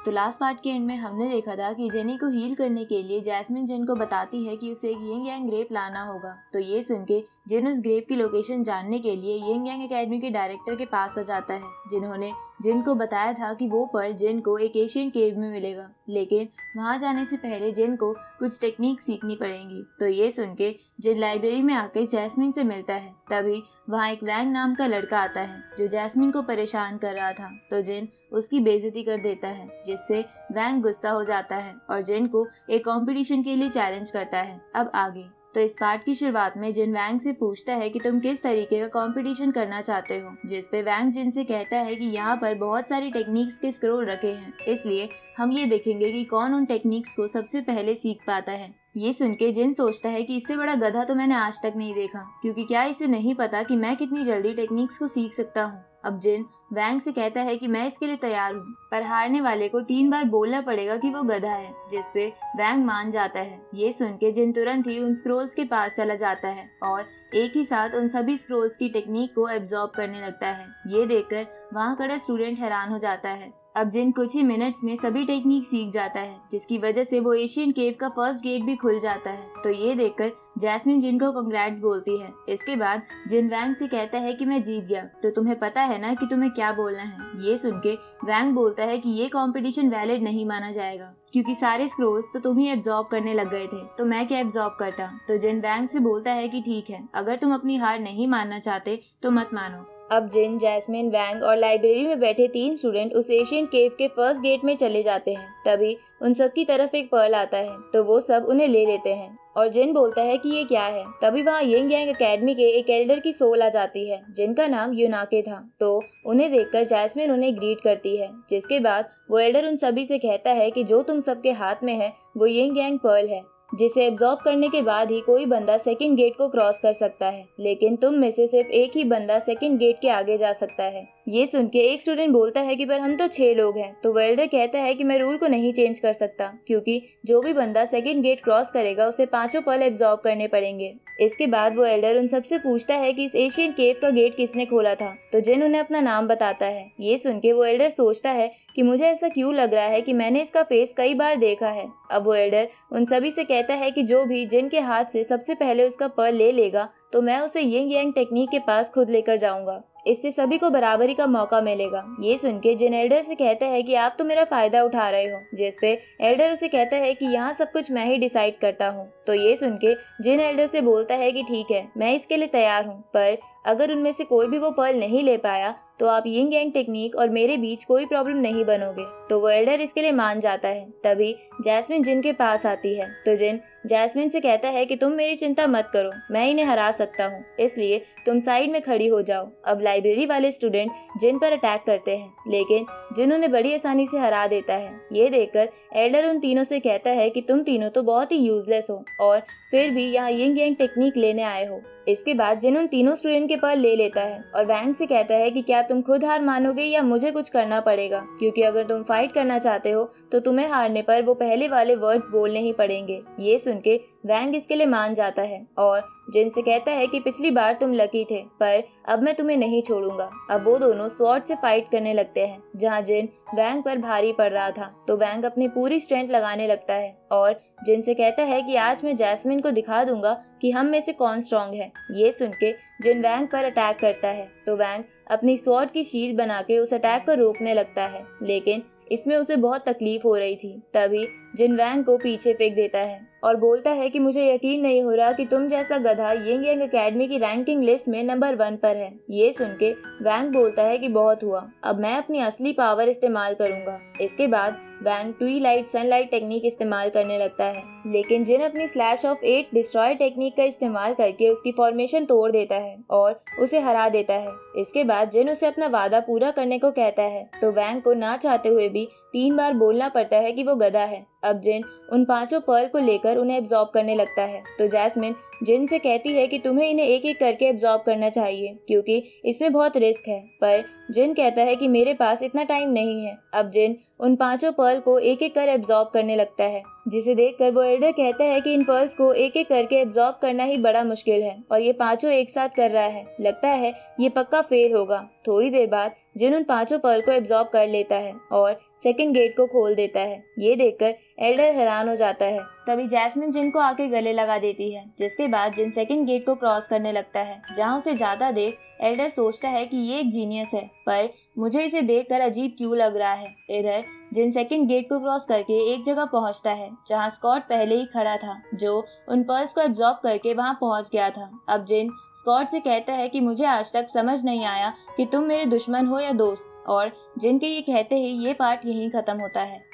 तो last part के and में हमने देखा था कि जेनी को हील करने के लिए जैस्मिन जिन को बताती है कि उसे एक यिंग यांग ग्रेप लाना होगा। तो ये सुन के जिन उस ग्रेप की लोकेशन जानने के लिए यिंग यांग एकेडमी के डायरेक्टर के पास आ जाता है, जिन्होंने जिन को बताया था कि वो पर्ल जिन को एक एशियन केव में मिलेगा, लेकिन वहां जाने से पहले जिन को कुछ टेक्निक सीखनी पड़ेंगी। तो ये सुन के जिन लाइब्रेरी में आकर जैस्मिन से मिलता है, तभी वहाँ एक वैंग नाम का लड़का आता है जो जैस्मिन को परेशान कर रहा था। तो जिन उसकी बेइज्जती कर देता है, जिससे वैंग गुस्सा हो जाता है और जिन को एक कंपटीशन के लिए चैलेंज करता है। अब आगे तो इस पार्ट की शुरुआत में जिन वैंग से पूछता है कि तुम किस तरीके का कंपटीशन करना चाहते हो, जिस पे वैंग जिन से कहता है कि यहाँ पर बहुत सारी टेक्निक्स के स्क्रोल रखे हैं, इसलिए हम ये देखेंगे कि कौन उन टेक्निक्स को सबसे पहले सीख पाता है। ये सुन के जिन सोचता है कि इससे बड़ा गधा तो मैंने आज तक नहीं देखा, क्योंकि क्या इसे नहीं पता कि मैं कितनी जल्दी टेक्निक्स को सीख सकता हूँ। अब जिन वैंग से कहता है कि मैं इसके लिए तैयार हूँ, पर हारने वाले को 3 बार बोलना पड़ेगा कि वो गधा है, जिस पे वैंग मान जाता है। ये सुन के जिन तुरंत ही उन स्क्रोल्स के पास चला जाता है और एक ही साथ उन सभी स्क्रोल्स की टेक्निक को एब्जॉर्ब करने लगता है। ये देखकर वहाँ खड़ा स्टूडेंट हैरान हो जाता है। अब जिन कुछ ही मिनट्स में सभी टेक्निक सीख जाता है, जिसकी वजह से वो एशियन केव का फर्स्ट गेट भी खुल जाता है। तो ये देखकर जैस्मिन जिन को कांग्रेट्स बोलती है। इसके बाद जिन वैंग से कहता है कि मैं जीत गया, तो तुम्हें पता है ना कि तुम्हें क्या बोलना है। ये सुन के वैंग बोलता है कि ये कंपटीशन वैलिड नहीं माना जाएगा, क्योंकि सारे स्क्रोल्स तो तुम ही एब्जॉर्ब करने लग गए थे, तो मैं क्या एब्जॉर्ब करता। तो जिन वैंग से बोलता है कि ठीक है, अगर तुम अपनी हार नहीं मानना चाहते तो मत मानो। अब जिन, जैस्मिन, वैंग और लाइब्रेरी में बैठे 3 स्टूडेंट उस एशियन केव के फर्स्ट गेट में चले जाते हैं। तभी उन सब की तरफ एक पर्ल आता है, तो वो सब उन्हें ले लेते हैं और जिन बोलता है कि ये क्या है। तभी वहाँ यिंग यांग एकेडमी के एक एल्डर की सोल आ जाती है, जिनका नाम यूनाके था। तो उन्हें देखकर जैस्मिन उन्हें ग्रीट करती है, जिसके बाद वो एल्डर उन सभी से कहता है कि जो तुम सबके हाथ में है वो यिंग यांग पर्ल है, जिसे एब्जॉर्ब करने के बाद ही कोई बंदा सेकंड गेट को क्रॉस कर सकता है, लेकिन तुम में से सिर्फ एक ही बंदा सेकंड गेट के आगे जा सकता है। ये सुन के एक स्टूडेंट बोलता है कि पर हम तो 6 लोग हैं। तो वेल्डर कहता है कि मैं रूल को नहीं चेंज कर सकता, क्योंकि जो भी बंदा सेकंड गेट क्रॉस करेगा उसे 5 पर्ल एब्जॉर्ब करने पड़ेंगे। इसके बाद वो एल्डर उन सबसे पूछता है कि इस एशियन केव का गेट किसने खोला था। तो जिन उन्हें अपना नाम बताता है। ये सुन के वो एल्डर सोचता है कि मुझे ऐसा क्यों लग रहा है कि मैंने इसका फेस कई बार देखा है। अब वो एल्डर उन सभी से कहता है कि जो भी जिन के हाथ से सबसे पहले उसका पर्ल ले लेगा, तो मैं उसे यिंग यांग टेक्निक के पास खुद लेकर जाऊंगा। इससे सभी को बराबरी का मौका मिलेगा। ये सुन के जिन एल्डर से कहता है कि आप तो मेरा फायदा उठा रहे हो, जिस पे एल्डर उसे कहता है कि यहाँ सब कुछ मैं ही डिसाइड करता हूँ। तो ये सुन के जिन एल्डर से बोलता है कि ठीक है, मैं इसके लिए तैयार हूँ, पर अगर उनमें से कोई भी वो पर्ल नहीं ले पाया तो आप यिंग यांग टेक्निक और मेरे बीच कोई प्रॉब्लम नहीं बनोगे। तो वो एल्डर इसके लिए मान जाता है। तभी जैस्मिन जिन के पास आती है। तो जिन जैस्मिन से कहता है कि तुम मेरी चिंता मत करो, मैं इन्हें हरा सकता हूँ, इसलिए तुम साइड में खड़ी हो जाओ। अब लाइब्रेरी वाले स्टूडेंट जिन पर अटैक करते हैं, लेकिन जिन उन्हें बड़ी आसानी से हरा देता है। ये देखकर एल्डर उन तीनों से कहता है कि तुम तीनों तो बहुत ही यूजलेस हो और फिर भी यहाँ यिंग यांग टेक्निक लेने आए हो। इसके बाद जिन उन तीनों स्टूडेंट के पर्ल ले लेता है और वैंग से कहता है कि क्या तुम खुद हार मानोगे या मुझे कुछ करना पड़ेगा, क्योंकि अगर तुम फाइट करना चाहते हो तो तुम्हें हारने पर वो पहले वाले वर्ड्स बोलने ही पड़ेंगे। ये सुन के वैंग इसके लिए मान जाता है और जिन से कहता है कि पिछली बार तुम लकी थे, पर अब मैं तुम्हें नहीं छोड़ूंगा। अब वो दोनों स्वॉर्ड से फाइट करने लगते हैं, जहाँ जिन वैंग पर भारी पड़ रहा था। तो वैंग अपनी पूरी स्ट्रेंथ लगाने लगता है और जिन से कहता है कि आज मैं जैस्मिन को दिखा दूंगा कि हम में से कौन स्ट्रॉन्ग है। ये सुन के जिन वैंग पर अटैक करता है। तो वैंग अपनी स्वॉर्ड की शील्ड बना के उस अटैक को रोकने लगता है, लेकिन इसमें उसे बहुत तकलीफ हो रही थी। तभी जिन वैंग को पीछे फेंक देता है और बोलता है कि मुझे यकीन नहीं हो रहा कि तुम जैसा गधा यिंग यांग एकेडमी की रैंकिंग लिस्ट में नंबर 1 पर है। ये सुन के वैंग बोलता है कि बहुत हुआ, अब मैं अपनी असली पावर इस्तेमाल करूंगा। इसके बाद वैंग ट्विलाइट सनलाइट टेक्निक इस्तेमाल करने लगता है, लेकिन जिन अपनी स्लैश ऑफ 8 डिस्ट्रॉय टेक्निक का इस्तेमाल करके उसकी फॉर्मेशन तोड़ देता है और उसे हरा देता है। इसके बाद जिन उसे अपना वादा पूरा करने को कहता है। तो वैंग को ना चाहते हुए भी 3 बार बोलना पड़ता है कि वो गधा है। अब जिन उन 5 पर्ल को लेकर उन्हें एब्जॉर्ब करने लगता है। तो जैस्मिन जिन से कहती है कि तुम्हें इन्हें एक एक करके एब्जॉर्ब करना चाहिए, क्योंकि इसमें बहुत रिस्क है, पर जिन कहता है कि मेरे पास इतना टाइम नहीं है। अब जिन उन 5 पर्ल को एक एक कर एब्जॉर्ब करने लगता है, जिसे देखकर वो एल्डर कहता है कि इन पर्ल्स को एक एक करके एब्जॉर्ब करना ही बड़ा मुश्किल है और ये 5 एक साथ कर रहा है, लगता है ये पक्का फेल होगा। थोड़ी देर बाद जिन उन 5 पर्ल को एब्जॉर्ब कर लेता है और सेकंड गेट को खोल देता है। ये देखकर एल्डर हैरान हो जाता है। तभी जैस्मिन जिन को आके गले लगा देती है, जिसके बाद जिन सेकंड गेट को क्रॉस करने लगता है, जहाँ उसे ज्यादा देख एल्डर सोचता है कि ये एक जीनियस है, पर मुझे इसे देखकर अजीब क्यों लग रहा है। इधर जिन सेकंड गेट को क्रॉस करके एक जगह पहुंचता है जहां स्कॉट पहले ही खड़ा था, जो उन पर्ल्स को एब्जॉर्ब करके वहां पहुंच गया था। अब जिन स्कॉट से कहता है कि मुझे आज तक समझ नहीं आया कि तुम मेरे दुश्मन हो या दोस्त, और जिन के ये कहते ही ये पार्ट यहीं खत्म होता है।